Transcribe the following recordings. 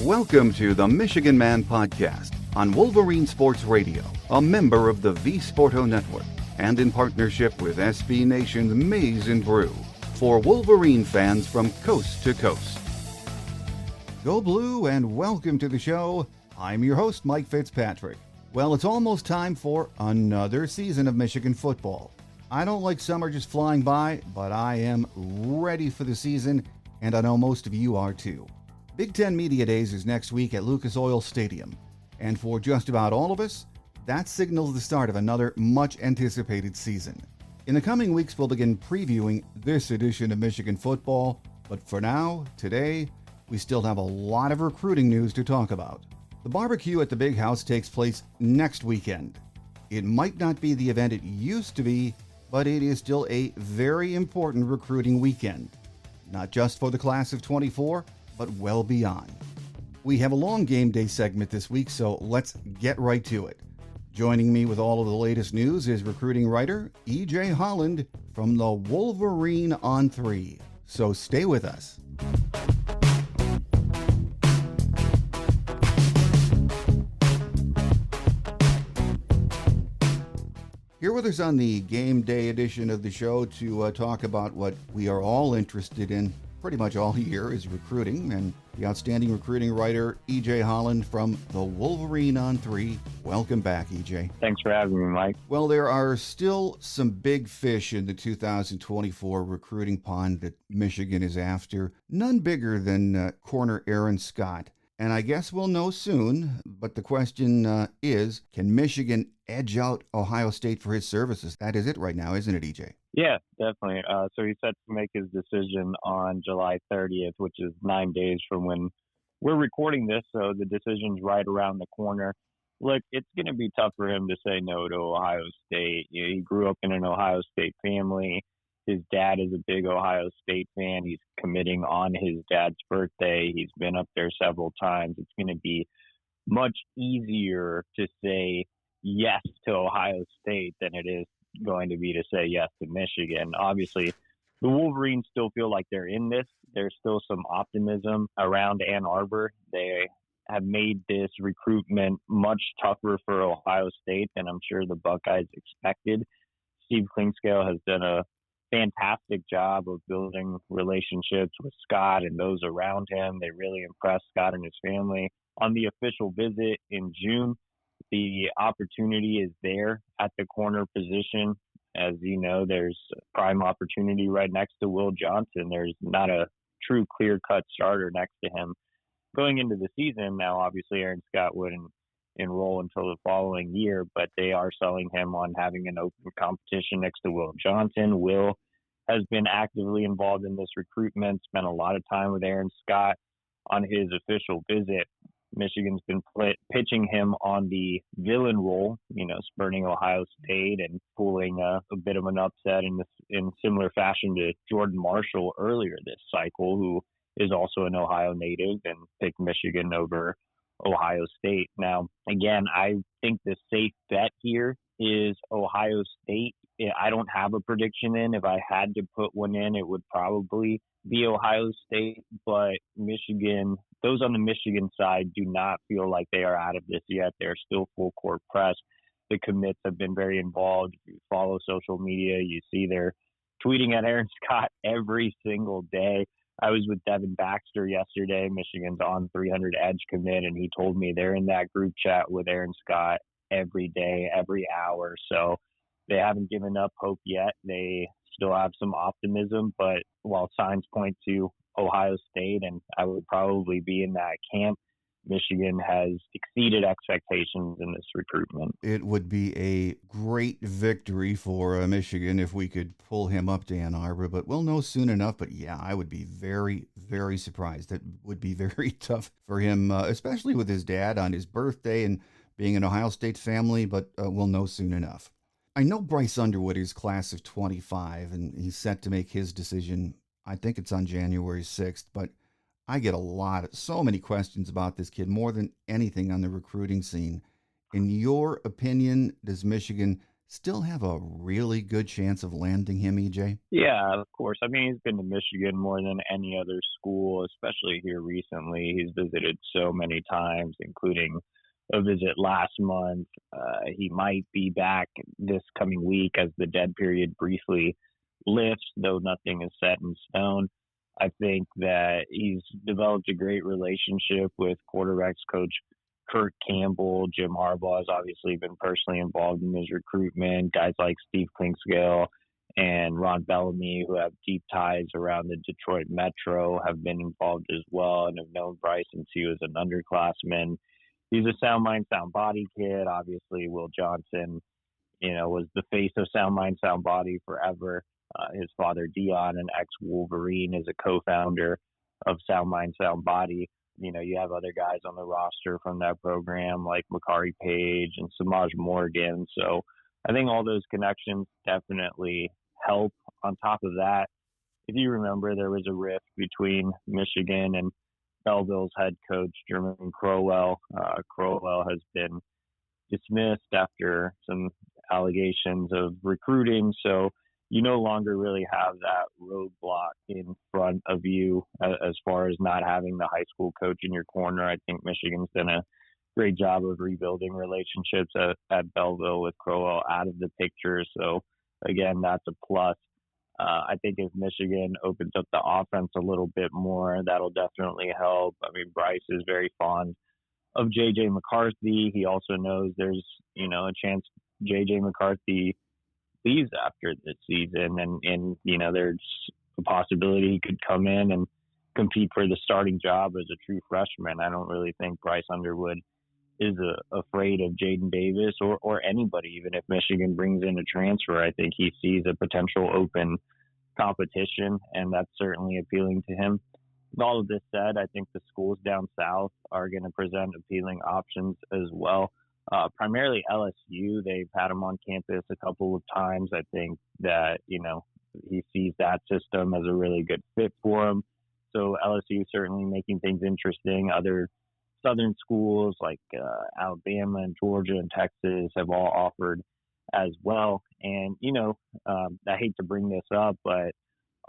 Welcome to the Michigan Man Podcast on Wolverine Sports Radio, a member of the V Sporto Network, and in partnership with SB Nation's Maize and Brew, for Wolverine fans from coast to coast. Go Blue and welcome to the show. I'm your host, Mike Fitzpatrick. Well, it's almost time for another season of Michigan football. I don't like summer just flying by, but I am ready for the season, and I know most of you are too. Big Ten Media Days is next week at Lucas Oil Stadium, and for just about all of us, that signals the start of another much-anticipated season. In the coming weeks, we'll begin previewing this edition of Michigan football, but for now, today, we still have a lot of recruiting news to talk about. The barbecue at the Big House takes place next weekend. It might not be the event it used to be, but it is still a very important recruiting weekend. Not just for the class of 24, but well beyond. We have a long game day segment this week, so let's get right to it. Joining me with all of the latest news is recruiting writer E.J. Holland from the Wolverine on 3. So stay with us. Here with us on the game day edition of the show to talk about what we are all interested in pretty much all year is recruiting, and the outstanding recruiting writer E.J. Holland from the Wolverine on 3. Welcome back, E.J. Thanks for having me, Mike. Well, there are still some big fish in the 2024 recruiting pond that Michigan is after. None bigger than corner Aaron Scott. And I guess we'll know soon, but the question is, can Michigan edge out Ohio State for his services? That is it right now, isn't it, EJ? Yeah, definitely. So he's set to make his decision on July 30th, which is 9 days from when we're recording this, so the decision's right around the corner. Look, it's going to be tough for him to say no to Ohio State. You know, he grew up in an Ohio State family. His dad is a big Ohio State fan. He's committing on his dad's birthday. He's been up there several times. It's going to be much easier to say yes to Ohio State than it is going to be to say yes to Michigan. Obviously, the Wolverines still feel like they're in this. There's still some optimism around Ann Arbor. They have made this recruitment much tougher for Ohio State than I'm sure the Buckeyes expected. Steve Klingscale has done a fantastic job of building relationships with Scott and those around him. They really impressed Scott and his family. On the official visit in June, the opportunity is there at the corner position. As you know, there's prime opportunity right next to Will Johnson. There's not a true clear-cut starter next to him. Going into the season, now obviously Aaron Scott wouldn't enroll until the following year, but they are selling him on having an open competition next to Will Johnson. Will has been actively involved in this recruitment, spent a lot of time with Aaron Scott on his official visit. Michigan's been pitching him on the villain role, you know, spurning Ohio State and pulling a bit of an upset in similar fashion to Jordan Marshall earlier this cycle, who is also an Ohio native and picked Michigan over Ohio State. Now, again, I think the safe bet here is Ohio State. I don't have a prediction in. If I had to put one in, it would probably be Ohio State, but Michigan, those on the Michigan side do not feel like they are out of this yet. They're still full court press. The commits have been very involved. If you follow social media, you see they're tweeting at Aaron Scott every single day. I was with Devin Baxter yesterday, Michigan's on 300 Edge commit, and he told me they're in that group chat with Aaron Scott every day, every hour. So they haven't given up hope yet. They still have some optimism, but while signs point to Ohio State, and I would probably be in that camp, Michigan has exceeded expectations in this recruitment. It would be a great victory for Michigan if we could pull him up to Ann Arbor, but we'll know soon enough. But yeah, I would be very, very surprised. That would be very tough for him, especially with his dad on his birthday and being an Ohio State family, but we'll know soon enough. I know Bryce Underwood is class of 25, and he's set to make his decision. I think it's on January 6th, but I get so many questions about this kid, more than anything on the recruiting scene. In your opinion, does Michigan still have a really good chance of landing him, EJ? Yeah, of course. I mean, he's been to Michigan more than any other school, especially here recently. He's visited so many times, including a visit last month. He might be back this coming week as the dead period briefly lifts, though nothing is set in stone. I think that he's developed a great relationship with quarterbacks coach Kurt Campbell. Jim Harbaugh has obviously been personally involved in his recruitment. Guys like Steve Klinkscale and Ron Bellamy, who have deep ties around the Detroit Metro, have been involved as well and have known Bryce since he was an underclassman. He's a sound mind, sound body kid. Obviously, Will Johnson, was the face of sound mind, sound body forever. His father, Dion, an ex-Wolverine, is a co-founder of Sound Mind, Sound Body. You have other guys on the roster from that program like Makari Page and Samaj Morgan. So I think all those connections definitely help. On top of that, if you remember, there was a rift between Michigan and Belleville's head coach, Jermaine Crowell. Crowell has been dismissed after some allegations of recruiting. So you no longer really have that roadblock in front of you as far as not having the high school coach in your corner. I think Michigan's done a great job of rebuilding relationships at Belleville with Crowell out of the picture. So, again, that's a plus. I think if Michigan opens up the offense a little bit more, that'll definitely help. I mean, Bryce is very fond of J.J. McCarthy. He also knows there's, a chance J.J. McCarthy leaves after this season, and there's a possibility he could come in and compete for the starting job as a true freshman. I don't really think Bryce Underwood is afraid of Jaden Davis or anybody. Even if Michigan brings in a transfer, I think he sees a potential open competition, and that's certainly appealing to him. With all of this said, I think the schools down south are going to present appealing options as well. Primarily LSU. They've had him on campus a couple of times. I think that, he sees that system as a really good fit for him. So LSU certainly making things interesting. Other southern schools like Alabama and Georgia and Texas have all offered as well. And, I hate to bring this up, but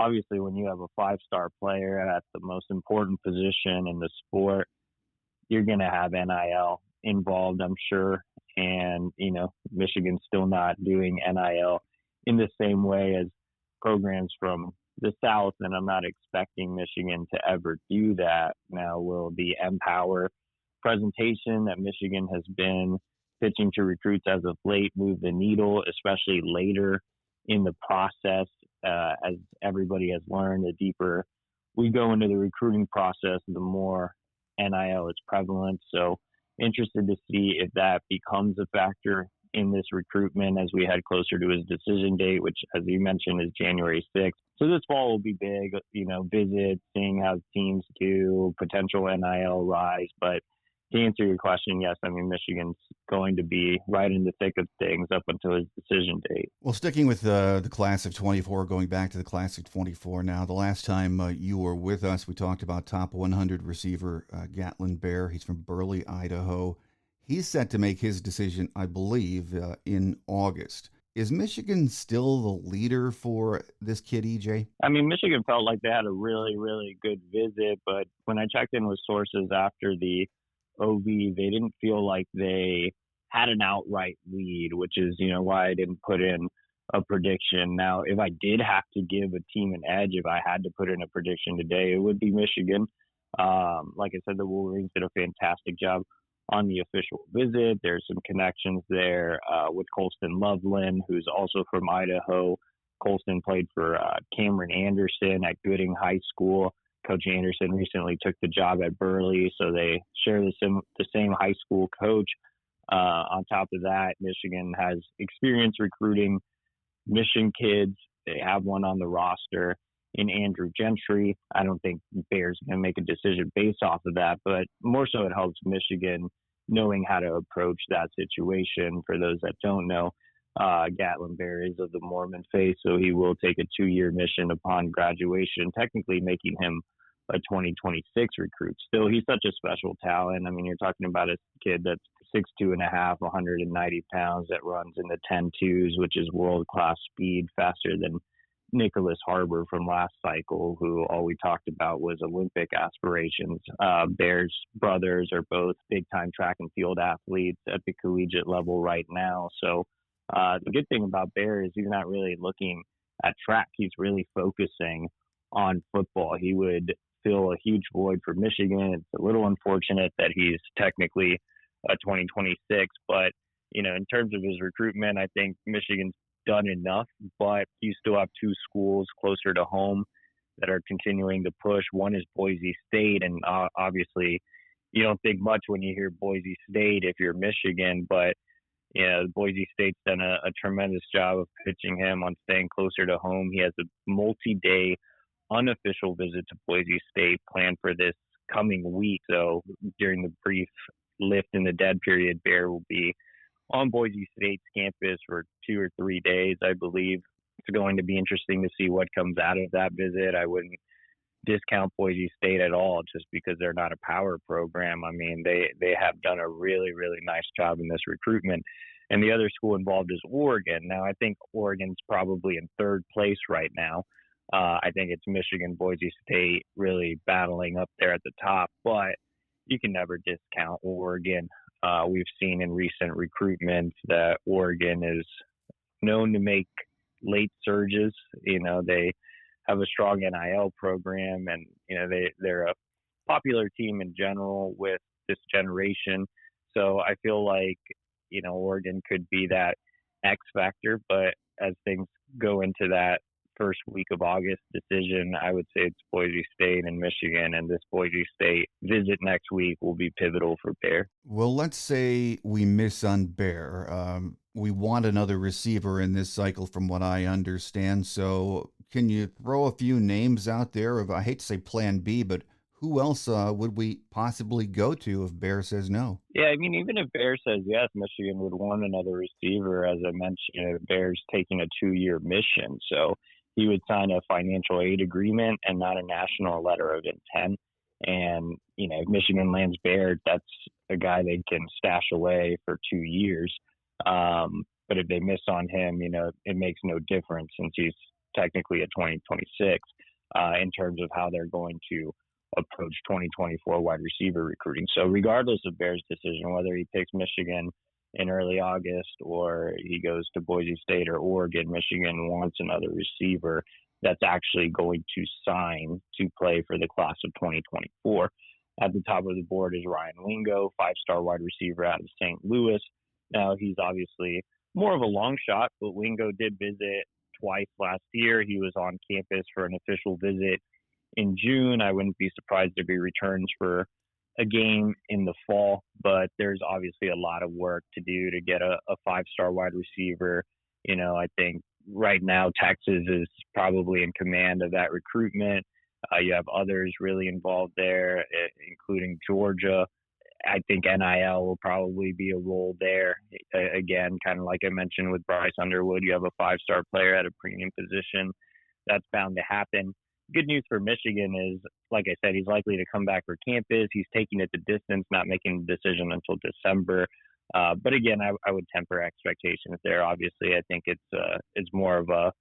obviously when you have a five-star player at the most important position in the sport, you're going to have NIL involved, I'm sure. And, Michigan's still not doing NIL in the same way as programs from the South, and I'm not expecting Michigan to ever do that. Now, will the Empower presentation that Michigan has been pitching to recruits as of late move the needle, especially later in the process? As everybody has learned, the deeper we go into the recruiting process, the more NIL is prevalent. So interested to see if that becomes a factor in this recruitment as we head closer to his decision date, which, as you mentioned, is January 6th. So this fall will be big, visits, seeing how teams do, potential NIL rise. But to answer your question, yes, I mean, Michigan's going to be right in the thick of things up until his decision date. Well, sticking with the class of 24, going back to the class of 24 now, the last time you were with us, we talked about top 100 receiver Gatlin Bair. He's from Burley, Idaho. He's set to make his decision, I believe, in August. Is Michigan still the leader for this kid, EJ? I mean, Michigan felt like they had a really, really good visit, but when I checked in with sources after the OV, they didn't feel like they had an outright lead, which is, why I didn't put in a prediction. Now, if I did have to give a team an edge, if I had to put in a prediction today, it would be Michigan. Like I said, the Wolverines did a fantastic job on the official visit. There's some connections there with Colston Loveland, who's also from Idaho. Colston played for Cameron Anderson at Gooding High School. Coach Anderson recently took the job at Burley, so they share the same high school coach. On top of that, Michigan has experience recruiting Mission kids. They have one on the roster in Andrew Gentry. I don't think Bair's going to make a decision based off of that, but more so it helps Michigan knowing how to approach that situation. For those that don't know, Gatlin Bair is of the Mormon faith, so he will take a 2-year mission upon graduation, technically making him a 2026 recruit. Still, he's such a special talent. I mean, you're talking about a kid that's 6'2.5", 190 pounds, that runs in the 10.2s, which is world-class speed, faster than Nicholas Harbor from last cycle, who all we talked about was Olympic aspirations. Bear's brothers are both big-time track and field athletes at the collegiate level right now. So the good thing about Bear is he's not really looking at track. He's really focusing on football. He would fill a huge void for Michigan. It's a little unfortunate that he's technically a 2026, but in terms of his recruitment, I think Michigan's done enough, but you still have two schools closer to home that are continuing to push. One is Boise State, and obviously you don't think much when you hear Boise State if you're Michigan, but Boise State's done a tremendous job of pitching him on staying closer to home. He has a multi-day unofficial visit to Boise State planned for this coming week. So during the brief lift in the dead period, Bear will be on Boise State's campus for 2 or 3 days, I believe. It's going to be interesting to see what comes out of that visit. I wouldn't discount Boise State at all just because they're not a power program. I mean, they have done a really, really nice job in this recruitment. And the other school involved is Oregon. Now, I think Oregon's probably in third place right now. I think it's Michigan, Boise State really battling up there at the top, but you can never discount Oregon. We've seen in recent recruitment that Oregon is known to make late surges. They have a strong NIL program, and they're a popular team in general with this generation. So I feel like Oregon could be that X factor, but as things go into that first week of August decision, I would say it's Boise State and Michigan, and this Boise State visit next week will be pivotal for Bear. Well, let's say we miss on Bear. We want another receiver in this cycle from what I understand. So can you throw a few names out there of, I hate to say plan B, but who else would we possibly go to if Bear says no? Yeah, I mean, even if Bear says yes, Michigan would want another receiver. As I mentioned, Bear's taking a 2-year mission. So he would sign a financial aid agreement and not a national letter of intent. And, if Michigan lands Bear, that's a guy they can stash away for 2 years. But if they miss on him, it makes no difference since he's technically a 2026 in terms of how they're going to approach 2024 wide receiver recruiting. So regardless of Bear's decision, whether he picks Michigan in early August or he goes to Boise State or Oregon, Michigan wants another receiver that's actually going to sign to play for the class of 2024. At the top of the board is Ryan Wingo, 5-star wide receiver out of St. Louis. Now, he's obviously more of a long shot, but Wingo did visit twice last year. He was on campus for an official visit in June. I wouldn't be surprised if he returns for a game in the fall, but there's obviously a lot of work to do to get a 5-star wide receiver. I think right now Texas is probably in command of that recruitment. You have others really involved there, including Georgia. I think NIL will probably be a role there. Again, kind of like I mentioned with Bryce Underwood, you have a 5-star player at a premium position. That's bound to happen. Good news for Michigan is, like I said, he's likely to come back for campus. He's taking it the distance, not making the decision until December. But again, I would temper expectations there. Obviously, I think it's more of a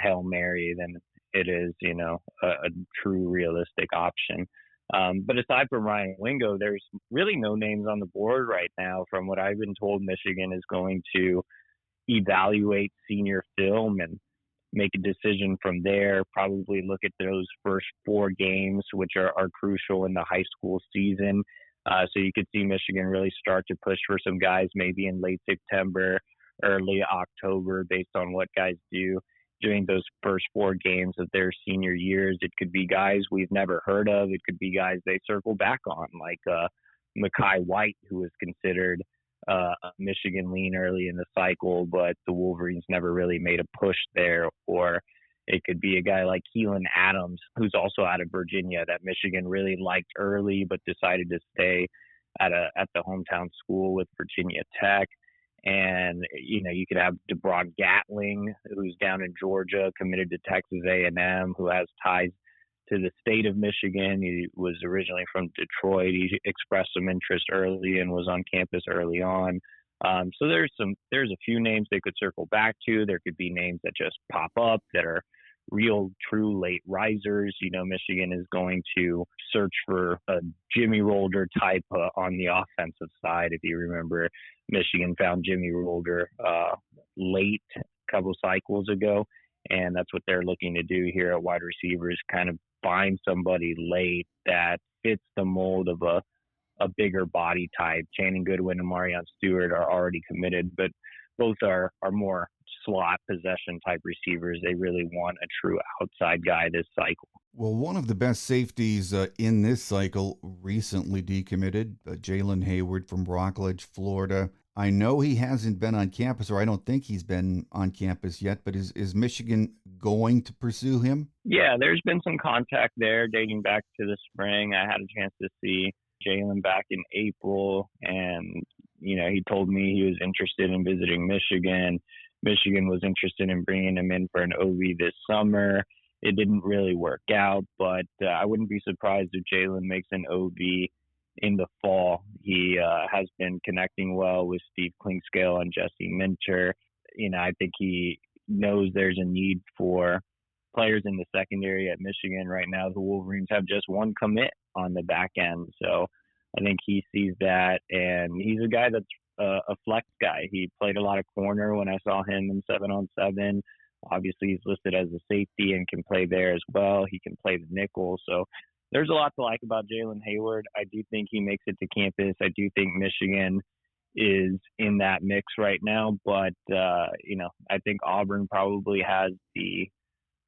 Hail Mary than it is, a true realistic option. But aside from Ryan Wingo, there's really no names on the board right now. From what I've been told, Michigan is going to evaluate senior film and make a decision from there, probably look at those first 4 games, which are crucial in the high school season. So you could see Michigan really start to push for some guys maybe in late September, early October, based on what guys do during those first 4 games of their senior years. It could be guys we've never heard of. It could be guys they circle back on, like Mekhi White, who was considered a Michigan lean early in the cycle, but the Wolverines never really made a push there. Or it could be a guy like Keelan Adams, who's also out of Virginia, that Michigan really liked early, but decided to stay at the hometown school with Virginia Tech. And, you could have DeBron Gatling, who's down in Georgia, committed to Texas A&M, who has ties to the state of Michigan. He was originally from Detroit. He expressed some interest early and was on campus early on. So there's a few names they could circle back to. There could be names that just pop up that are real, true late risers. Michigan is going to search for a Jimmy Rolder type on the offensive side. If you remember, Michigan found Jimmy Rolder late, a couple cycles ago, and that's what they're looking to do here at wide receivers, kind of find somebody late that fits the mold of a bigger body type. Channing Goodwin and Marion Stewart are already committed, but both are more slot possession type receivers. They really want a true outside guy this cycle. Well, one of the best safeties in this cycle recently decommitted, Jalen Hayward from Rockledge, Florida. I know he hasn't been on campus, or I don't think he's been on campus yet, but is Michigan going to pursue him? Yeah, there's been some contact there dating back to the spring. I had a chance to see Jalen back in April, and he told me he was interested in visiting Michigan. Michigan was interested in bringing him in for an OV this summer. It didn't really work out, but I wouldn't be surprised if Jalen makes an OV in the fall. He has been connecting well with Steve Klingscale and Jesse Minter. I think he knows there's a need for players in the secondary at Michigan right now. The Wolverines have just one commit on the back end, so I think he sees that, and he's a guy that's a flex guy. He played a lot of corner when I saw him in 7-on-7. Obviously, he's listed as a safety and can play there as well. He can play the nickel. So there's a lot to like about Jalen Hayward. I do think he makes it to campus. I do think Michigan is in that mix right now. But, I think Auburn probably has the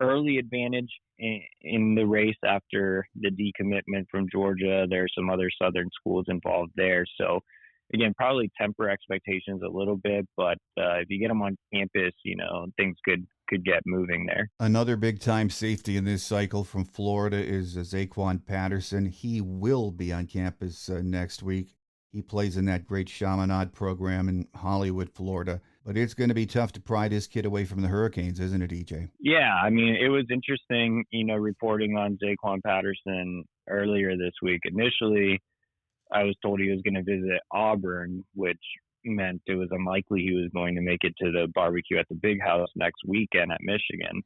early advantage in the race after the decommitment from Georgia. There's some other Southern schools involved there. So, again, probably temper expectations a little bit, but if you get them on campus, things could get moving there. Another big-time safety in this cycle from Florida is Zaquan Patterson. He will be on campus next week. He plays in that great Chaminade program in Hollywood, Florida. But it's going to be tough to pry this kid away from the Hurricanes, isn't it, EJ? Yeah, it was interesting, reporting on Zaquan Patterson earlier this week. Initially, I was told he was going to visit Auburn, which meant it was unlikely he was going to make it to the barbecue at the Big House next weekend at Michigan.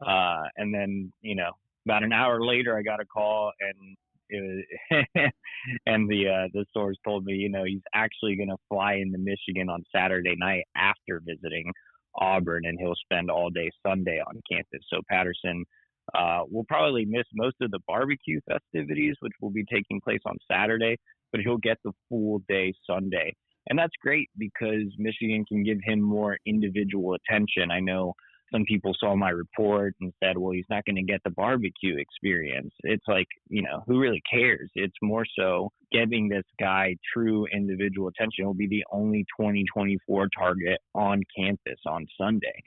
And then, about an hour later, I got a call, and it was and the source told me, he's actually going to fly into Michigan on Saturday night after visiting Auburn, and he'll spend all day Sunday on campus. So Patterson will probably miss most of the barbecue festivities, which will be taking place on Saturday, but he'll get the full day Sunday. And that's great because Michigan can give him more individual attention. I know some people saw my report and said, well, he's not going to get the barbecue experience. It's like, who really cares? It's more so giving this guy true individual attention. He'll be the only 2024 target on campus on Sunday.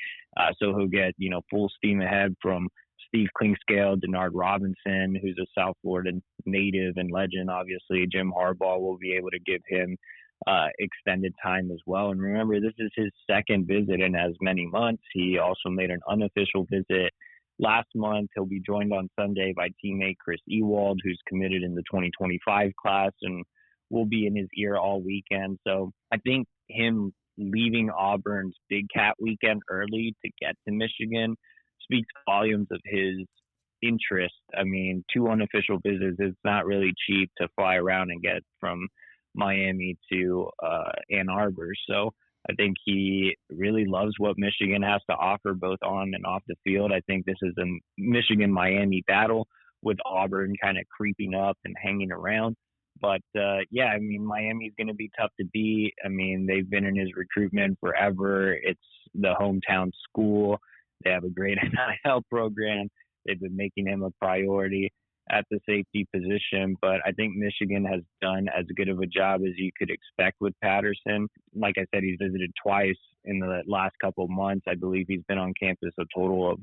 So he'll get, full steam ahead from Steve Klingscale, Denard Robinson, who's a South Florida native and legend, obviously. Jim Harbaugh will be able to give him extended time as well. And remember, this is his second visit in as many months. He also made an unofficial visit last month. He'll be joined on Sunday by teammate Chris Ewald, who's committed in the 2025 class and will be in his ear all weekend. So I think him leaving Auburn's Big Cat weekend early to get to Michigan speaks volumes of his interest. 2 unofficial visits, it's not really cheap to fly around and get from Miami to Ann Arbor. So I think he really loves what Michigan has to offer both on and off the field. I think this is a Michigan-Miami battle with Auburn kind of creeping up and hanging around. But, Miami's going to be tough to beat. They've been in his recruitment forever. It's the hometown school. They have a great NIL program. They've been making him a priority at the safety position, but I think Michigan has done as good of a job as you could expect with Patterson. Like I said, he's visited twice in the last couple of months. I believe he's been on campus a total of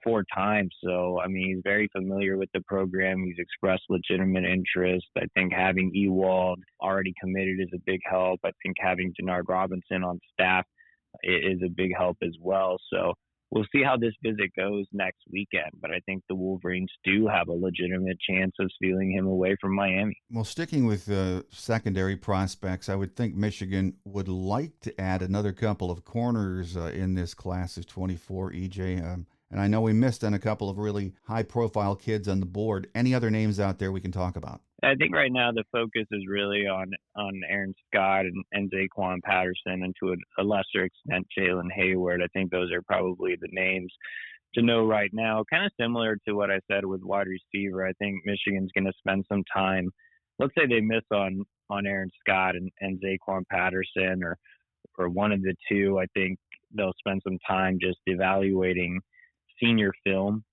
4 times. So, he's very familiar with the program. He's expressed legitimate interest. I think having Ewald already committed is a big help. I think having Denard Robinson on staff is a big help as well. So, we'll see how this visit goes next weekend. But I think the Wolverines do have a legitimate chance of stealing him away from Miami. Well, sticking with secondary prospects, I would think Michigan would like to add another couple of corners in this class of 24, EJ. And I know we missed on a couple of really high-profile kids on the board. Any other names out there we can talk about? I think right now the focus is really on Aaron Scott and Zaquan Patterson, and to a lesser extent Jalen Hayward. I think those are probably the names to know right now. Kind of similar to what I said with wide receiver. I think Michigan's going to spend some time. Let's say they miss on Aaron Scott and Zaquan Patterson, or one of the two. I think they'll spend some time just evaluating senior film.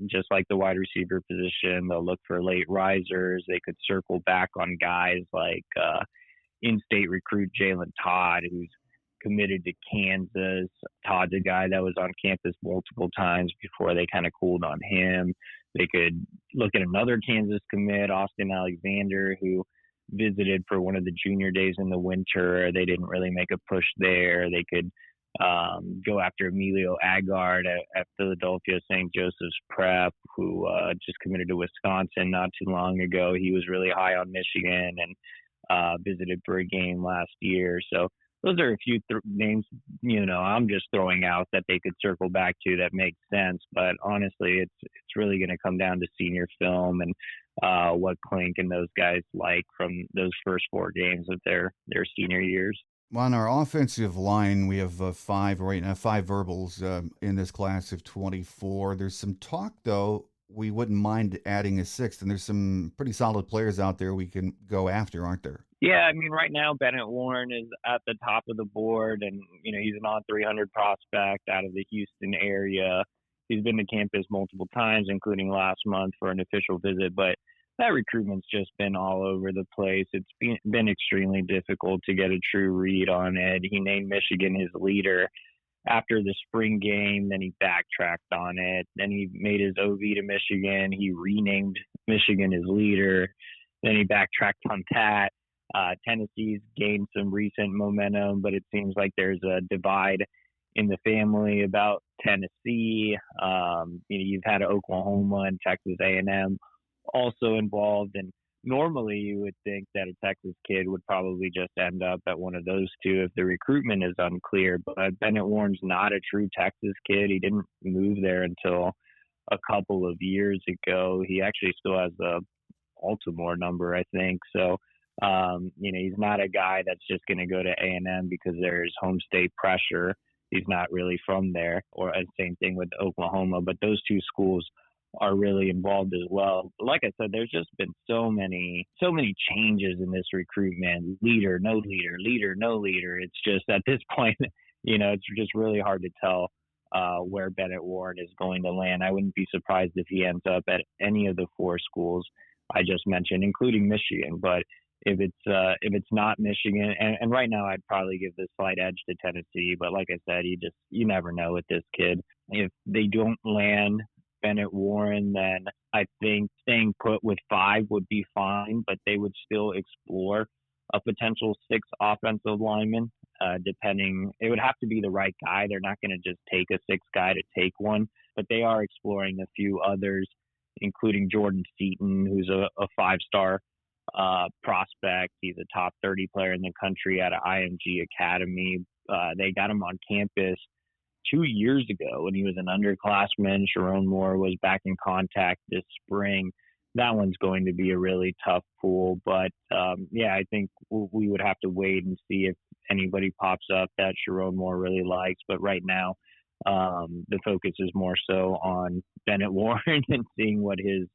Just like the wide receiver position, they'll look for late risers. They could circle back on guys like in-state recruit Jalen Todd, who's committed to Kansas. Todd's a guy that was on campus multiple times before they kind of cooled on him. They could look at another Kansas commit, Austin Alexander, who visited for one of the junior days in the winter. They didn't really make a push there. They could go after Emilio Agard at Philadelphia St. Joseph's Prep, who just committed to Wisconsin not too long ago. He was really high on Michigan and visited for a game last year. So those are a few names, I'm just throwing out that they could circle back to that make sense. But honestly, it's really going to come down to senior film and what Klink and those guys like from those first 4 games of their senior years. On our offensive line, we have 5 right now, 5 verbals in this class of 24. There's some talk, though, we wouldn't mind adding a 6th, and there's some pretty solid players out there we can go after, aren't there? Yeah, I mean, right now, Bennett Warren is at the top of the board, and, he's an on-300 prospect out of the Houston area. He's been to campus multiple times, including last month for an official visit, but that recruitment's just been all over the place. It's been extremely difficult to get a true read on it. He named Michigan his leader after the spring game, then he backtracked on it. Then he made his OV to Michigan. He renamed Michigan his leader. Then he backtracked on that. Tennessee's gained some recent momentum, but it seems like there's a divide in the family about Tennessee. You've had Oklahoma and Texas A&M also involved, and normally you would think that a Texas kid would probably just end up at one of those two if the recruitment is unclear. But Bennett Warren's not a true Texas kid. He didn't move there until a couple of years ago. He actually still has a Baltimore number, I think. So, he's not a guy that's just going to go to A&M because there's home state pressure. He's not really from there, or same thing with Oklahoma. But those two schools are really involved as well. Like I said, there's just been so many changes in this recruitment. Leader, no leader, leader, no leader. It's just at this point, it's just really hard to tell where Bennett Warren is going to land. I wouldn't be surprised if he ends up at any of the 4 schools I just mentioned, including Michigan. But if it's not Michigan, and right now I'd probably give the slight edge to Tennessee. But like I said, you never know with this kid. If they don't land Bennett Warren, then I think staying put with 5 would be fine, but they would still explore a potential 6 offensive lineman, depending. It would have to be the right guy. They're not going to just take a 6 guy to take one, but they are exploring a few others, including Jordan Seaton, who's a 5-star prospect. He's a top 30 player in the country at an IMG Academy. They got him on campus 2 years ago when he was an underclassman. Sharon Moore was back in contact this spring. That one's going to be a really tough pool. But, I think we would have to wait and see if anybody pops up that Sharon Moore really likes. But right now, the focus is more so on Bennett Warren and seeing what his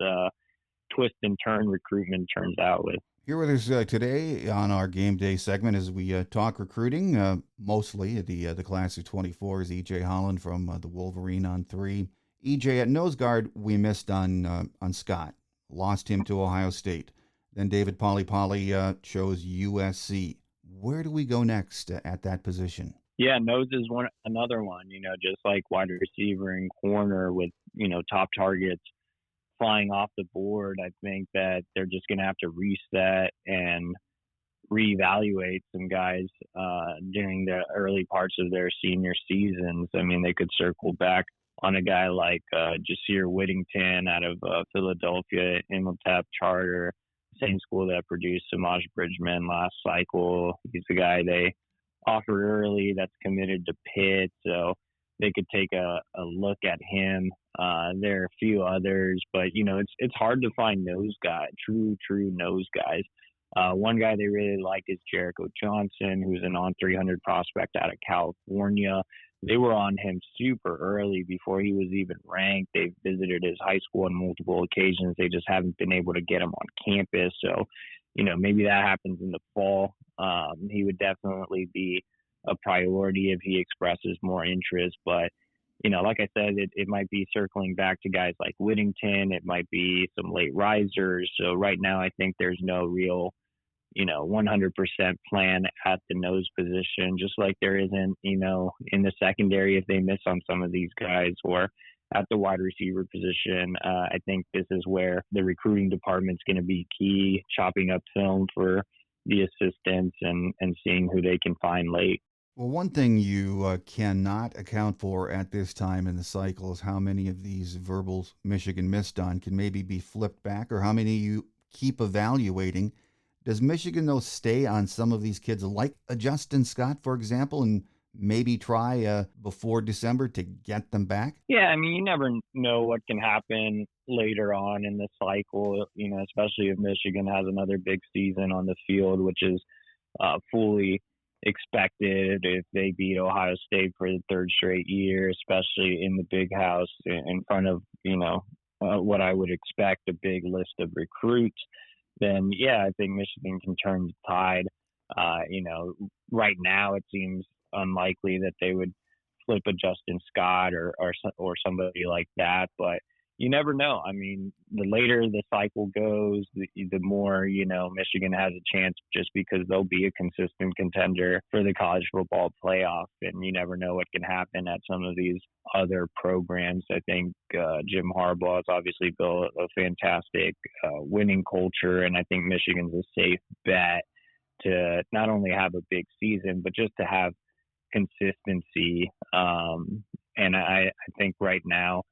twist and turn recruitment turns out with. Here with us today on our game day segment as we talk recruiting, mostly the class of 24 is EJ Holland from the Wolverine on 3. EJ, at nose guard, we missed on Scott, lost him to Ohio State. Then David Polly chose USC. Where do we go next at that position? Yeah, nose is another one, just like wide receiver and corner with, top targets flying off the board. I think that they're just going to have to reset and reevaluate some guys during the early parts of their senior seasons. I mean, they could circle back on a guy like Jasir Whittington out of Philadelphia, Imhotep Charter, same school that produced Samaj Bridgman last cycle. He's the guy they offered early that's committed to Pitt, so they could take a look at him. There are a few others, but it's hard to find nose guys, true nose guys. One guy they really like is Jericho Johnson, who's an on 300 prospect out of California. They were on him super early before he was even ranked. They've visited his high school on multiple occasions. They just haven't been able to get him on campus. So, maybe that happens in the fall. He would definitely be a priority if he expresses more interest. But, like I said, it might be circling back to guys like Whittington. It might be some late risers. So right now I think there's no real 100% plan at the nose position, just like there isn't, in the secondary if they miss on some of these guys, or at the wide receiver position. I think this is where the recruiting department's going to be key, chopping up film for the assistants and seeing who they can find late. Well, one thing you cannot account for at this time in the cycle is how many of these verbals Michigan missed on can maybe be flipped back, or how many you keep evaluating. Does Michigan, though, stay on some of these kids like a Justin Scott, for example, and maybe try before December to get them back? Yeah, I mean, you never know what can happen later on in the cycle, especially if Michigan has another big season on the field, which is fully expected if they beat Ohio State for the third straight year, especially in the Big House in front of, what I would expect, a big list of recruits. Then, yeah, I think Michigan can turn the tide. Right now it seems unlikely that they would flip a Justin Scott or somebody like that, but you never know. I mean, the later the cycle goes, the more, Michigan has a chance, just because they'll be a consistent contender for the college football playoff, and you never know what can happen at some of these other programs. I think Jim Harbaugh has obviously built a fantastic winning culture, and I think Michigan's a safe bet to not only have a big season, but just to have consistency. And I think right now,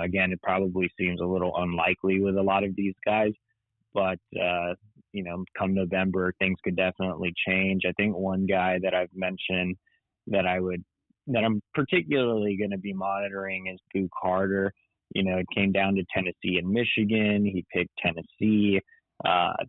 again, it probably seems a little unlikely with a lot of these guys, but, come November, things could definitely change. I think one guy that I've mentioned that I'm particularly going to be monitoring is Boo Carter. It came down to Tennessee and Michigan. He picked Tennessee.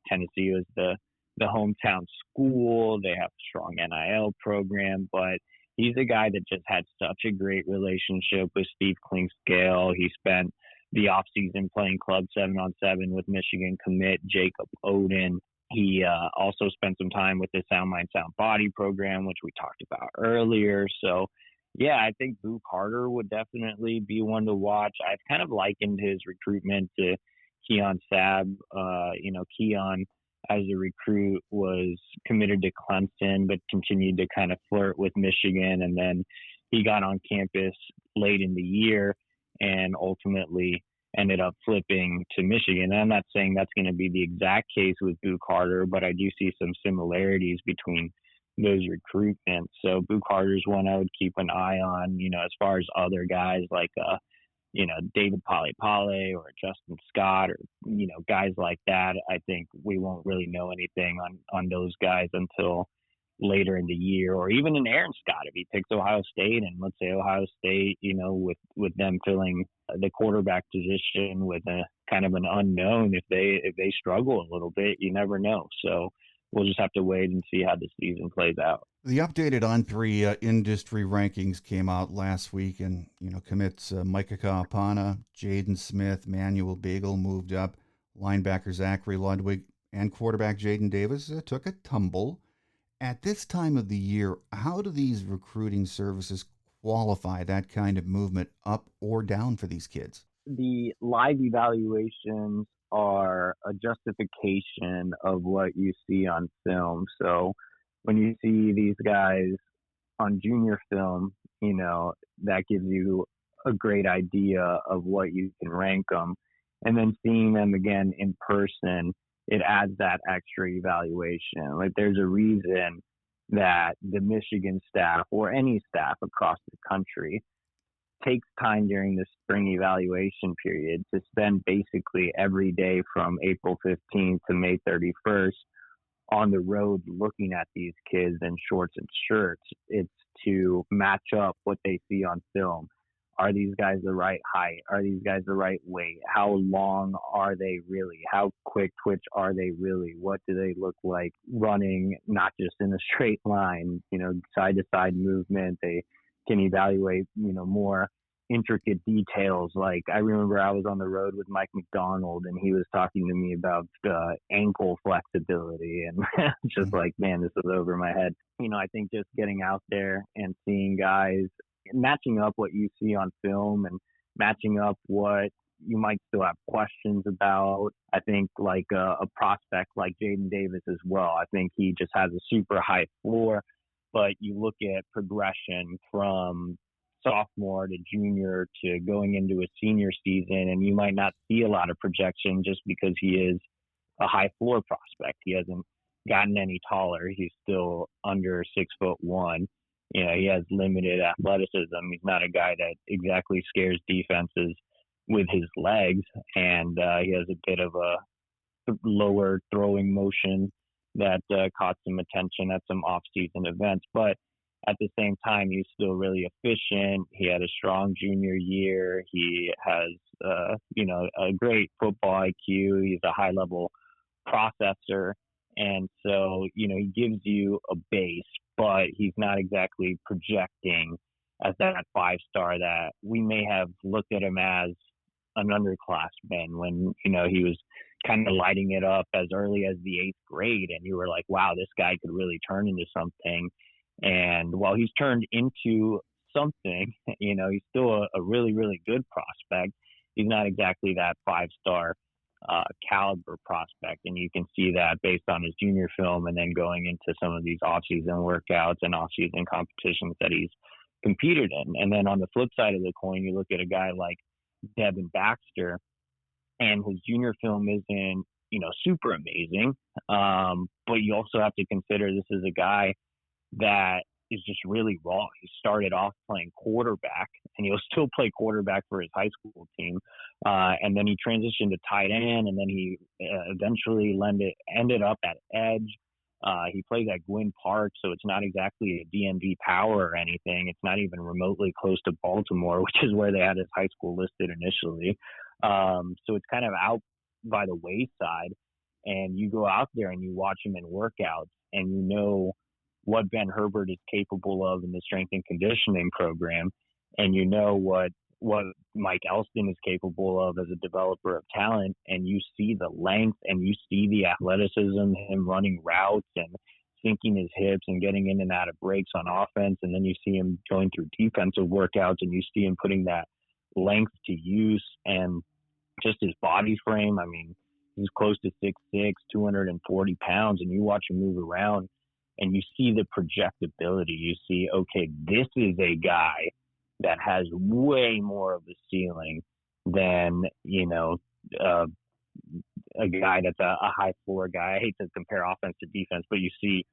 Tennessee was the hometown school. They have a strong NIL program, but he's a guy that just had such a great relationship with Steve Klingscale. He spent the offseason playing club 7-on-7 with Michigan commit Jacob Oden. He also spent some time with the Sound Mind, Sound Body program, which we talked about earlier. So, yeah, I think Boo Carter would definitely be one to watch. I've kind of likened his recruitment to Keon Sabb. Keon, as a recruit, was committed to Clemson, but continued to kind of flirt with Michigan. And then he got on campus late in the year and ultimately ended up flipping to Michigan. And I'm not saying that's going to be the exact case with Boo Carter, but I do see some similarities between those recruitments. So Boo Carter's one I would keep an eye on, as far as other guys like, David Pale or Justin Scott or, guys like that. I think we won't really know anything on those guys until later in the year, or even in Aaron Scott, if he picks Ohio State, and let's say Ohio State, with them filling the quarterback position with a kind of an unknown, if they struggle a little bit, you never know. So we'll just have to wait and see how the season plays out. The updated On3 industry rankings came out last week, and commits Micah Kaapana, Jaden Smith, Manuel Bagel moved up, linebacker Zachary Ludwig, and quarterback Jaden Davis took a tumble. At this time of the year, how do these recruiting services qualify that kind of movement up or down for these kids? The live evaluations are a justification of what you see on film. So when you see these guys on junior film, that gives you a great idea of what you can rank them. And then seeing them again in person it adds that extra evaluation. Like there's a reason that the Michigan staff or any staff across the country takes time during the spring evaluation period to spend basically every day from April 15th to May 31st on the road looking at these kids in shorts and shirts. It's to match up what they see on film. Are these guys the right height? Are these guys the right weight? How long are they really? How quick twitch are they really? What do they look like running, not just in a straight line, side to side movement? They can evaluate, more intricate details. Like I remember I was on the road with Mike McDonald and he was talking to me about ankle flexibility and just like, man, this was over my head. I think just getting out there and seeing guys, matching up what you see on film and matching up what you might still have questions about. I think like a prospect like Jaden Davis as well. I think he just has a super high floor, but you look at progression from sophomore to junior to going into a senior season, and you might not see a lot of projection just because he is a high floor prospect. He hasn't gotten any taller. He's still under 6'1". He has limited athleticism. He's not a guy that exactly scares defenses with his legs, and he has a bit of a lower throwing motion that caught some attention at some off-season events. But at the same time, he's still really efficient. He had a strong junior year. He has, a great football IQ. He's a high-level processor. And so, he gives you a base, but he's not exactly projecting as that 5-star that we may have looked at him as an underclassman when, he was kind of lighting it up as early as the 8th grade. And you were like, wow, this guy could really turn into something. And while he's turned into something, he's still a really, really good prospect. He's not exactly that 5-star caliber prospect. And you can see that based on his junior film and then going into some of these off-season workouts and off-season competitions that he's competed in. And then on the flip side of the coin, you look at a guy like Devin Baxter, and his junior film isn't, super amazing. But you also have to consider this is a guy that is just really raw. He started off playing quarterback, and he'll still play quarterback for his high school team. And then he transitioned to tight end, and then he eventually ended up at edge. He plays at Gwynn Park, so it's not exactly a DMV power or anything. It's not even remotely close to Baltimore, which is where they had his high school listed initially. So it's kind of out by the wayside. And you go out there and you watch him in workouts, and you know what Ben Herbert is capable of in the strength and conditioning program, and you know what Mike Elston is capable of as a developer of talent, and you see the length and you see the athleticism, him running routes and sinking his hips and getting in and out of breaks on offense, and then you see him going through defensive workouts and you see him putting that length to use and just his body frame. I mean, he's close to 6'6", 240 pounds, and you watch him move around and you see the projectability. You see, okay, this is a guy that has way more of a ceiling than, a guy that's a high floor guy. I hate to compare offense to defense, but you see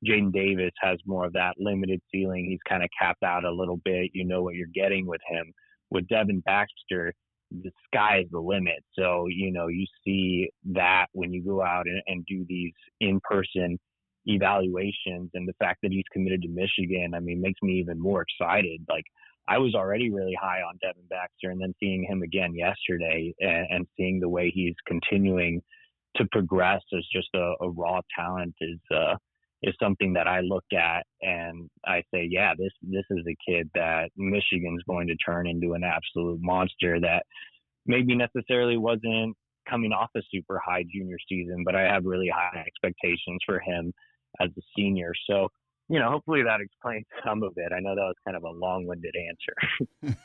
Jaden Davis has more of that limited ceiling. He's kind of capped out a little bit. You know what you're getting with him. With Devin Baxter, the sky is the limit. So, you see that when you go out and do these in-person evaluations, and the fact that he's committed to Michigan, makes me even more excited. Like, I was already really high on Devin Baxter, and then seeing him again yesterday and seeing the way he's continuing to progress as just a raw talent is something that I look at and I say, yeah, this is a kid that Michigan's going to turn into an absolute monster that maybe necessarily wasn't coming off a super high junior season, but I have really high expectations for him as a senior. So, hopefully that explains some of it. I know that was kind of a long-winded answer.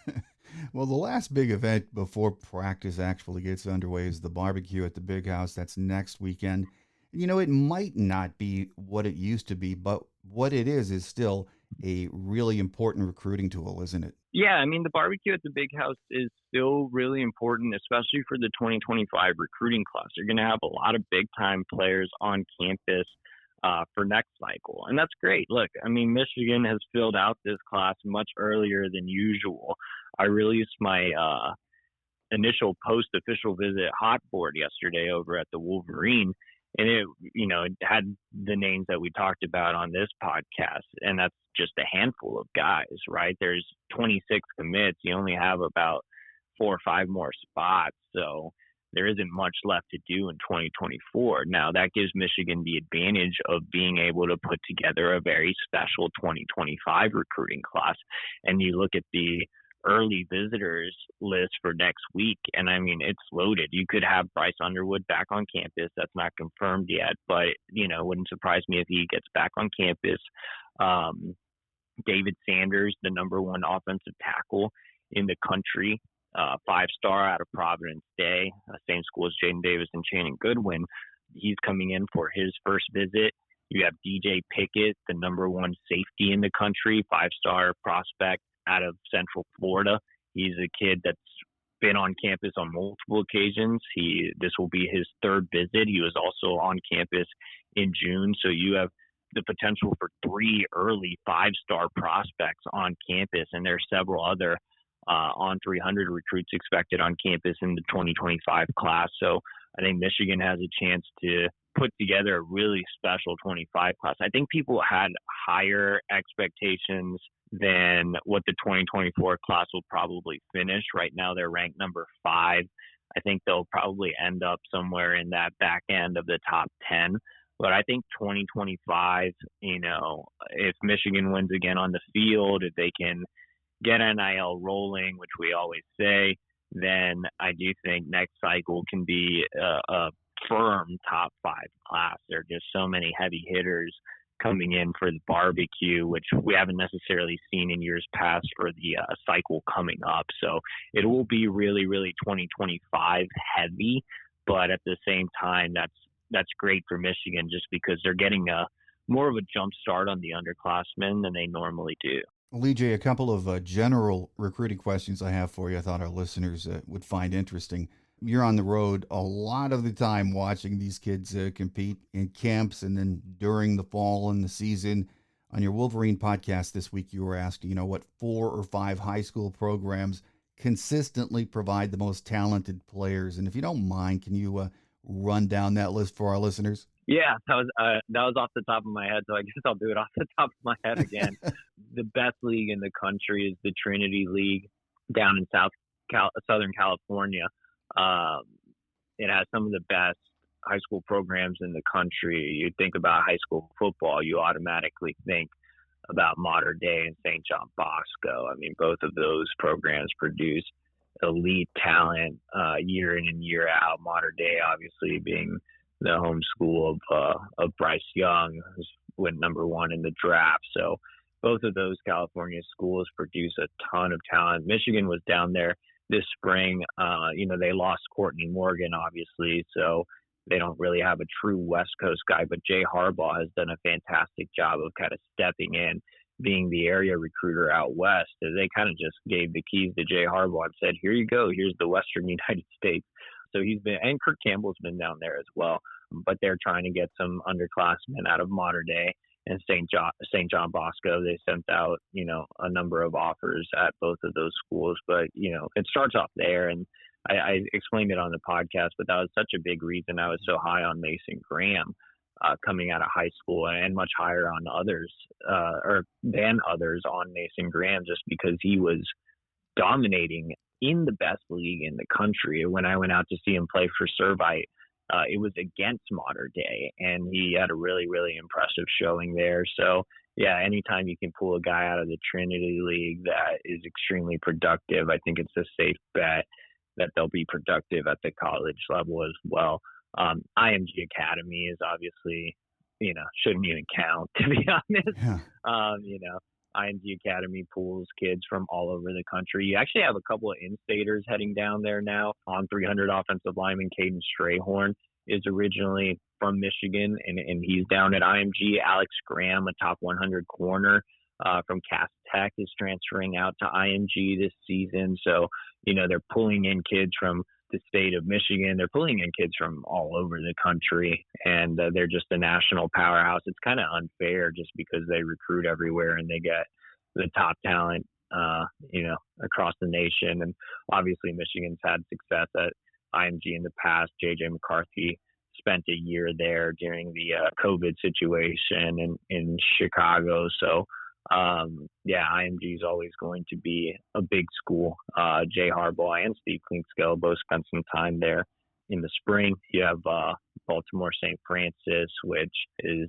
Well, the last big event before practice actually gets underway is the barbecue at the Big House. That's next weekend. It might not be what it used to be, but what it is still a really important recruiting tool, isn't it? Yeah, I mean, the barbecue at the big house is still really important, especially for the 2025 recruiting class. You're going to have a lot of big time players on campus for next cycle. And that's great. Look, I mean, Michigan has filled out this class much earlier than usual. I released my initial post official visit hot board yesterday over at the Wolverine, and it had the names that we talked about on this podcast, and that's just a handful of guys, right? There's 26 commits. You only have about 4 or 5 more spots, so there isn't much left to do in 2024. Now, that gives Michigan the advantage of being able to put together a very special 2025 recruiting class. And you look at the early visitors list for next week, and I mean, it's loaded. You could have Bryce Underwood back on campus. That's not confirmed yet, but it wouldn't surprise me if he gets back on campus. David Sanders, the number 1 offensive tackle in the country, 5-star out of Providence Day, same school as Jaden Davis and Channing Goodwin. He's coming in for his first visit. You have DJ Pickett, the number 1 safety in the country, 5-star prospect out of Central Florida. He's a kid that's been on campus on multiple occasions. This will be his 3rd visit. He was also on campus in June. So you have the potential for 3 early 5-star prospects on campus, and there's several other on 300 recruits expected on campus in the 2025 class. So I think Michigan has a chance to put together a really special 25 class. I think people had higher expectations than what the 2024 class will probably finish. Right now, they're ranked number 5. I think they'll probably end up somewhere in that back end of the top 10. But I think 2025, if Michigan wins again on the field, if they can get NIL rolling, which we always say, then I do think next cycle can be a firm top 5 class. There are just so many heavy hitters coming in for the barbecue, which we haven't necessarily seen in years past for the cycle coming up. So it will be really, really 2025 heavy, but at the same time, that's great for Michigan just because they're getting more of a jump start on the underclassmen than they normally do. Lee J, a couple of general recruiting questions I have for you I thought our listeners would find interesting. You're on the road a lot of the time watching these kids compete in camps and then during the fall and the season. On your Wolverine podcast this week, you were asked, what 4 or 5 high school programs consistently provide the most talented players. And if you don't mind, can you run down that list for our listeners? Yeah, that was off the top of my head, so I guess I'll do it off the top of my head again. The best league in the country is the Trinity League down in Southern California. It has some of the best high school programs in the country. You think about high school football, you automatically think about Mater Dei and St. John Bosco. I mean, both of those programs produce elite talent year in and year out. Mater Dei obviously being the home school of Bryce Young, who went number 1 in the draft. So both of those California schools produce a ton of talent. Michigan was down there this spring. They lost Courtney Morgan, obviously, so they don't really have a true West Coast guy, but Jay Harbaugh has done a fantastic job of kind of stepping in, being the area recruiter out west. They kind of just gave the keys to Jay Harbaugh and said, here you go, here's the Western United States. So and Kirk Campbell's been down there as well, but they're trying to get some underclassmen out of Mater Dei and St. John Bosco. They sent out, a number of offers at both of those schools, but, it starts off there. And I explained it on the podcast, but that was such a big reason I was so high on Mason Graham coming out of high school, and much higher on others than others on Mason Graham, just because he was dominating in the best league in the country. When I went out to see him play for Servite, it was against Mater Dei, and he had a really, really impressive showing there. So, yeah, anytime you can pull a guy out of the Trinity League that is extremely productive, I think it's a safe bet that they'll be productive at the college level as well. IMG Academy is obviously, shouldn't even count, to be honest. Yeah. IMG Academy pulls kids from all over the country. You actually have a couple of in-staters heading down there now. On 300 offensive lineman Caden Strayhorn is originally from Michigan, and he's down at IMG. Alex Graham, a top 100 corner, from Cass Tech is transferring out to IMG this season. So, they're pulling in kids from the state of Michigan. They're pulling in kids from all over the country, and they're just a national powerhouse. It's kind of unfair just because they recruit everywhere and they get the top talent, across the nation. And obviously Michigan's had success at IMG in the past. JJ McCarthy spent a year there during the COVID situation in Chicago. So, IMG is always going to be a big school. Jay Harbaugh and Steve Klinkscale both spent some time there in the spring. You have Baltimore St. Francis, which is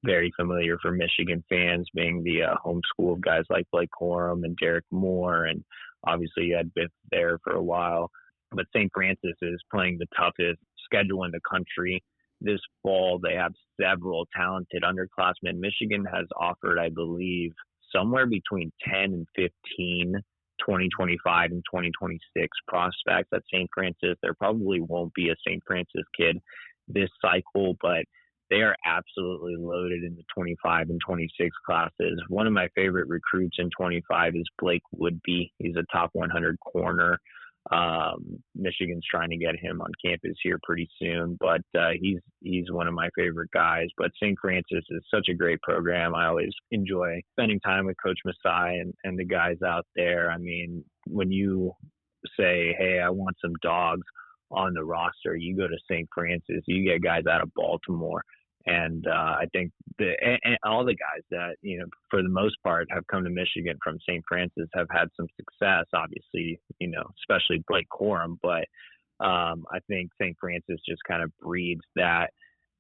very familiar for Michigan fans, being the home school of guys like Blake Corum and Derek Moore. And obviously you had Biff there for a while. But St. Francis is playing the toughest schedule in the country this fall. They have several talented underclassmen. Michigan has offered, I believe, somewhere between 10 and 15 2025 and 2026 prospects at St. Francis. There probably won't be a St. Francis kid this cycle, but they are absolutely loaded in the 25 and 26 classes. One of my favorite recruits in 25 is Blake Woodby. He's a top 100 corner. Michigan's trying to get him on campus here pretty soon, but he's one of my favorite guys. But St. Francis is such a great program. I always enjoy spending time with Coach Masai and the guys out there. I mean, when you say, hey, I want some dogs on the roster, you go to St. Francis, you get guys out of Baltimore. And I think and all the guys that, for the most part have come to Michigan from St. Francis have had some success, obviously, especially Blake Corum. But I think St. Francis just kind of breeds that,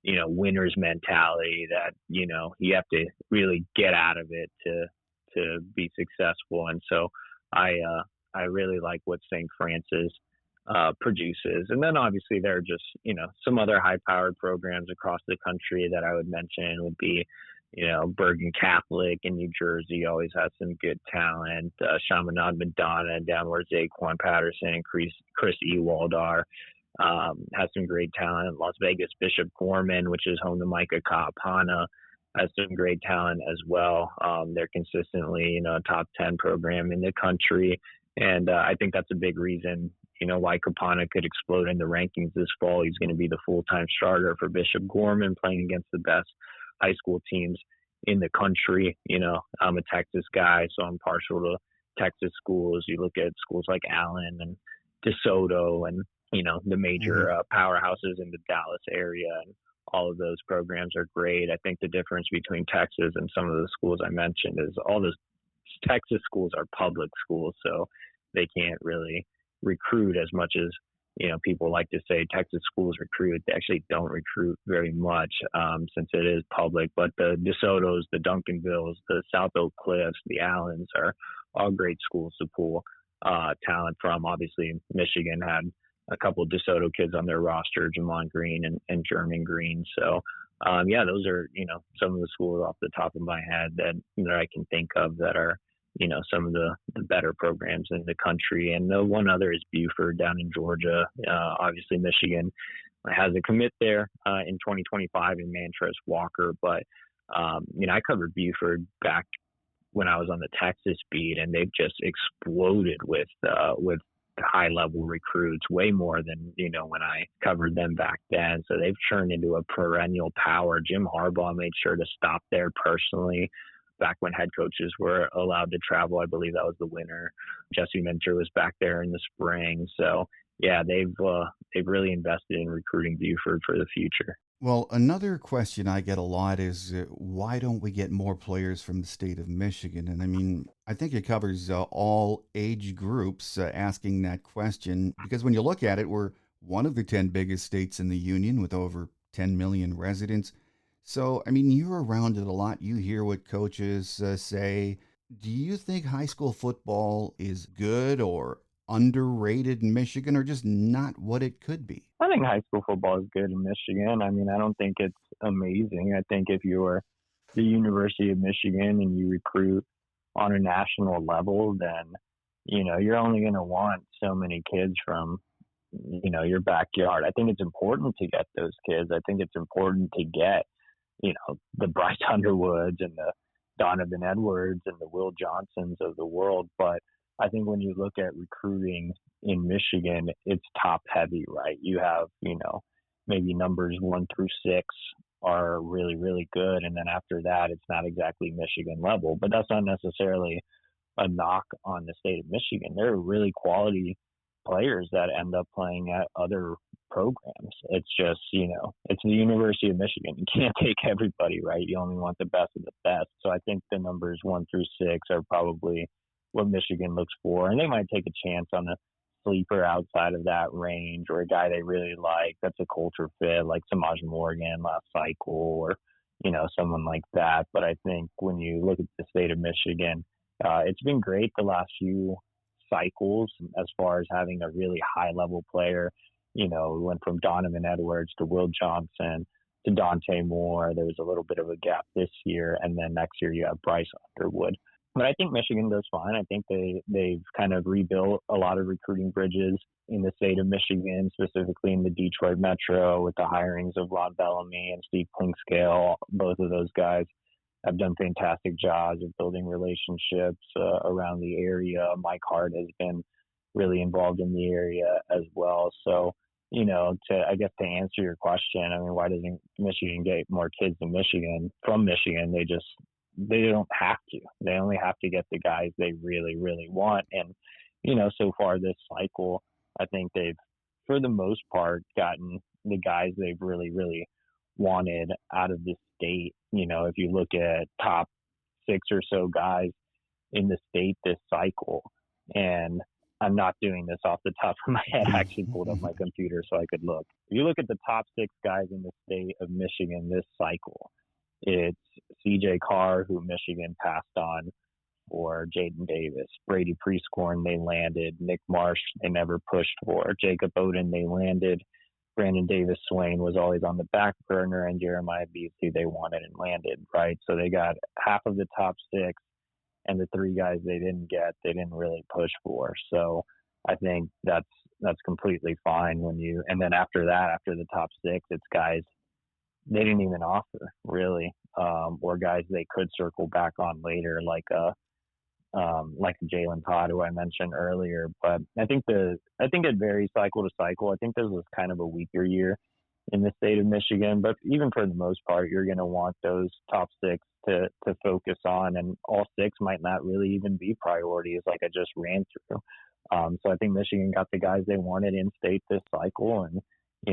winner's mentality that, you have to really get out of it to be successful. And so I really like what St. Francis produces. And then obviously there are just, some other high-powered programs across the country that I would mention would be, Bergen Catholic in New Jersey always has some good talent. Chaminade Madonna down where Zaquan Patterson and Chris Ewald has some great talent. Las Vegas Bishop Gorman, which is home to Micah Kaapana, has some great talent as well. They're consistently, a top 10 program in the country. And I think that's a big reason, why Kaapana could explode in the rankings this fall. He's going to be the full-time starter for Bishop Gorman, playing against the best high school teams in the country. I'm a Texas guy, so I'm partial to Texas schools. You look at schools like Allen and DeSoto and, the major powerhouses in the Dallas area, and all of those programs are great. I think the difference between Texas and some of the schools I mentioned is all those Texas schools are public schools, so they can't really recruit as much as, people like to say Texas schools recruit. They actually don't recruit very much since it is public. But the DeSotos, the Duncanvilles, the South Oak Cliffs, the Allens are all great schools to pull talent from. Obviously, Michigan had a couple of DeSoto kids on their roster, Jamon Green and German Green. So, those are, some of the schools off the top of my head that I can think of that are, some of the better programs in the country. And the one other is Buford down in Georgia. Obviously, Michigan has a commit there in 2025 in Mantress Walker. But, I covered Buford back when I was on the Texas beat, and they've just exploded with high-level recruits, way more than, when I covered them back then. So they've turned into a perennial power. Jim Harbaugh made sure to stop there personally. Back when head coaches were allowed to travel, I believe that was the winter. Jesse Minter was back there in the spring. So, they've really invested in recruiting Buford for the future. Well, another question I get a lot is why don't we get more players from the state of Michigan? And I mean, I think it covers all age groups asking that question, because when you look at it, we're one of the 10 biggest states in the union with over 10 million residents. So, I mean, you're around it a lot. You hear what coaches say. Do you think high school football is good or underrated in Michigan, or just not what it could be? I think high school football is good in Michigan. I mean, I don't think it's amazing. I think if you're the University of Michigan and you recruit on a national level, then, you're only going to want so many kids from, your backyard. I think it's important to get those kids. I think it's important to get, the Bryce Underwoods and the Donovan Edwards and the Will Johnsons of the world. But I think when you look at recruiting in Michigan, it's top heavy, right? You have, maybe numbers 1 through 6 are really, really good. And then after that, it's not exactly Michigan level, but that's not necessarily a knock on the state of Michigan. There are really quality players that end up playing at other programs. It's just, it's the University of Michigan. You can't take everybody, right? You only want the best of the best. So I think the numbers 1 through 6 are probably what Michigan looks for. And they might take a chance on a sleeper outside of that range, or a guy they really like that's a culture fit, like Samaj Morgan last cycle, or, someone like that. But I think when you look at the state of Michigan, it's been great the last few cycles as far as having a really high level player. We went from Donovan Edwards to Will Johnson to Dante Moore. There was a little bit of a gap this year, and then next year you have Bryce Underwood. But I think Michigan does fine. I think they've kind of rebuilt a lot of recruiting bridges in the state of Michigan, specifically in the Detroit Metro, with the hirings of Ron Bellamy and Steve Clinkscale. Both of those guys have done fantastic jobs of building relationships around the area. Mike Hart has been really involved in the area as well. So, to answer your question, why doesn't Michigan get more kids in Michigan from Michigan? They don't have to. They only have to get the guys they really, really want. And, so far this cycle, I think they've, for the most part, gotten the guys they've really, really wanted out of the state. If you look at top 6 or so guys in the state this cycle, and I'm not doing this off the top of my head. I actually pulled up my computer so I could look. If you look at the top 6 guys in the state of Michigan this cycle, it's CJ Carr, who Michigan passed on for Jaden Davis. Brady Prescorn, they landed. Nick Marsh, they never pushed for. Jacob Oden, they landed. Brandon Davis Swain was always on the back burner, and Jeremiah Beasley they wanted and landed, right? So they got half of the top 6, and the 3 guys they didn't get, they didn't really push for. So I think that's completely fine and then after that, after the top 6, it's guys they didn't even offer, really, or guys they could circle back on later, like Jalen Todd, who I mentioned earlier. But I think it varies cycle to cycle. I think this was kind of a weaker year in the state of Michigan, but even for the most part, you're going to want those top 6 to focus on, and all 6 might not really even be priorities like I just ran through. So I think Michigan got the guys they wanted in state this cycle, and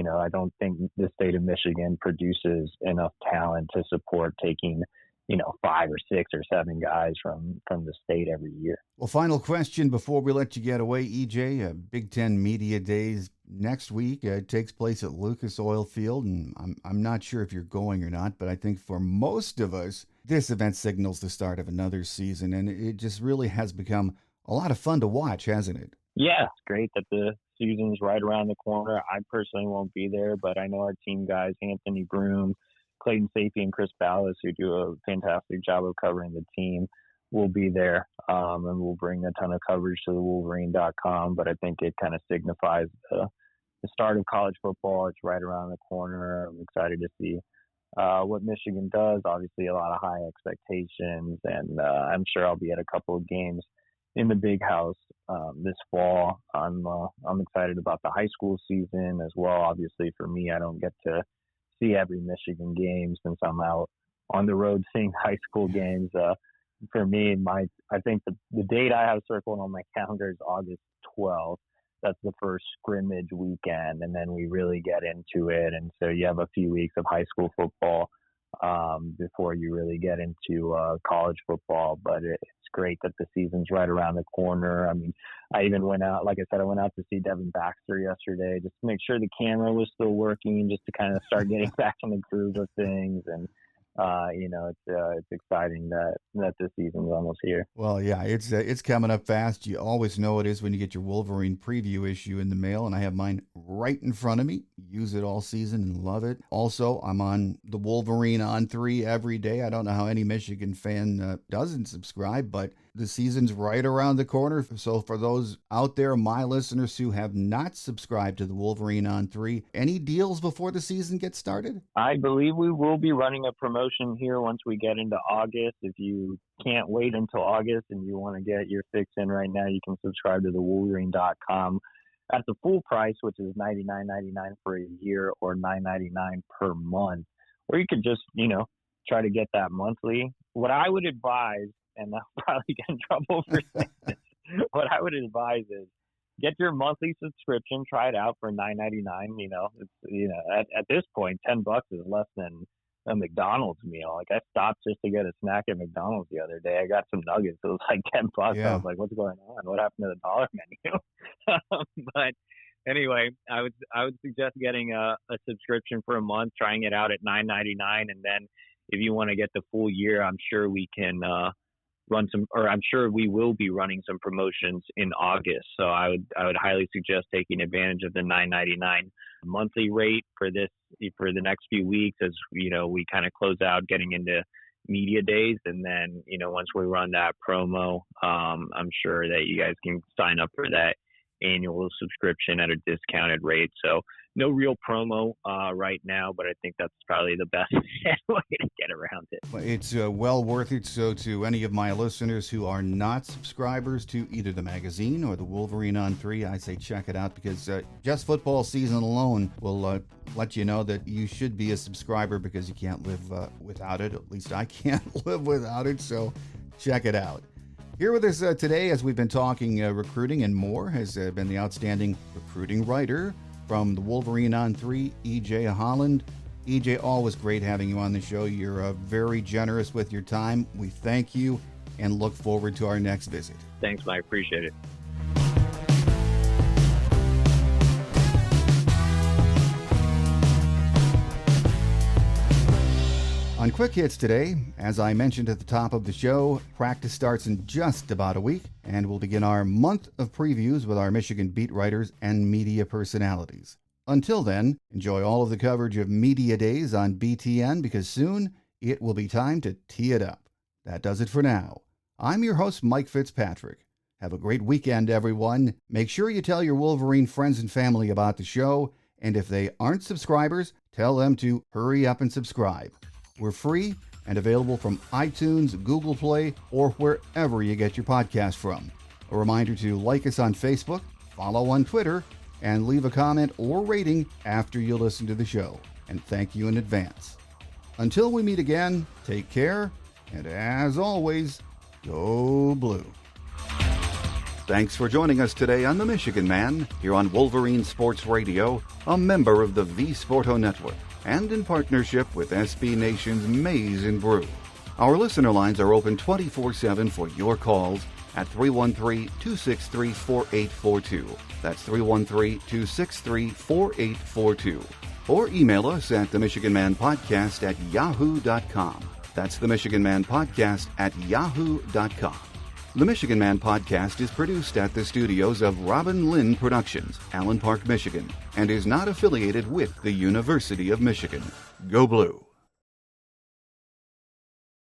I don't think the state of Michigan produces enough talent to support taking 5 or 6 or 7 guys from the state every year. Well, final question before we let you get away, EJ. Big Ten Media Days next week. It takes place at Lucas Oil Field, and I'm not sure if you're going or not, but I think for most of us, this event signals the start of another season, and it just really has become a lot of fun to watch, hasn't it? Yeah, it's great that the season's right around the corner. I personally won't be there, but I know our team guys, Anthony Broom, Clayton Safey, and Chris Ballas, who do a fantastic job of covering the team, will be there, and we'll bring a ton of coverage to the Wolverine.com. But I think it kind of signifies the start of college football. It's right around the corner. I'm excited to see what Michigan does. Obviously, a lot of high expectations, and I'm sure I'll be at a couple of games in the Big House this fall. I'm excited about the high school season as well. Obviously, for me, I don't get to see every Michigan game since I'm out on the road seeing high school games. For me, I think the date I have circled on my calendar is August 12th. That's the first scrimmage weekend, and then we really get into it. And so you have a few weeks of high school football before you really get into college football. But it's great that the season's right around the corner. I mean, I even went out, like I said, I went out to see Devin Baxter yesterday just to make sure the camera was still working, just to kind of start getting back in the groove of things. And it's exciting that the season's almost here. Well, yeah, it's coming up fast. You always know it is when you get your Wolverine preview issue in the mail, and I have mine right in front of me. Use it all season and love it. Also, I'm on the Wolverine on 3 every day. I don't know how any Michigan fan doesn't subscribe, but the season's right around the corner. So for those out there, my listeners who have not subscribed to the Wolverine on 3, any deals before the season gets started? I believe we will be running a promotion here once we get into August. If you can't wait until August and you want to get your fix in right now, you can subscribe to the Wolverine.com at the full price, which is $99.99 for a year or $9.99 per month. Or you could just, try to get that monthly. What I would advise, and I'll probably get in trouble for saying this, what I would advise is get your monthly subscription, try it out for $9.99. At this point, $10 is less than a McDonald's meal. Like, I stopped just to get a snack at McDonald's the other day. I got some nuggets. It was like $10. Yeah. I was like, what's going on? What happened to the dollar menu? But anyway, I would suggest getting a subscription for a month, trying it out at $9.99, and then if you want to get the full year, I'm sure we can I'm sure we will be running some promotions in August. So I would highly suggest taking advantage of the $9.99 monthly rate for the next few weeks, as we kind of close out getting into media days, and then once we run that promo, I'm sure that you guys can sign up for that annual subscription at a discounted rate. So no real promo right now, but I think that's probably the best way to get around it. It's well worth it. So to any of my listeners who are not subscribers to either the magazine or the Wolverine on 3, I say check it out, because just football season alone will let you know that you should be a subscriber, because you can't live without it. At least I can't live without it. So check it out. Here with us today, as we've been talking recruiting and more, has been the outstanding recruiting writer from the Wolverine on 3, E.J. Holland. E.J., always great having you on the show. You're very generous with your time. We thank you and look forward to our next visit. Thanks, Mike. Appreciate it. On Quick Hits today, as I mentioned at the top of the show, practice starts in just about a week, and we'll begin our month of previews with our Michigan beat writers and media personalities. Until then, enjoy all of the coverage of Media Days on BTN, because soon it will be time to tee it up. That does it for now. I'm your host, Mike Fitzpatrick. Have a great weekend, everyone. Make sure you tell your Wolverine friends and family about the show, and if they aren't subscribers, tell them to hurry up and subscribe. We're free and available from iTunes, Google Play, or wherever you get your podcast from. A reminder to like us on Facebook, follow on Twitter, and leave a comment or rating after you listen to the show. And thank you in advance. Until we meet again, take care, and as always, go blue. Thanks for joining us today on The Michigan Man, here on Wolverine Sports Radio, a member of the V Sporto Network, and in partnership with SB Nation's Maize and Brew. Our listener lines are open 24/7 for your calls at 313-263-4842. That's 313-263-4842. Or email us at themichiganmanpodcast@yahoo.com. That's themichiganmanpodcast@yahoo.com. The Michigan Man Podcast is produced at the studios of Robin Lynn Productions, Allen Park, Michigan, and is not affiliated with the University of Michigan. Go Blue!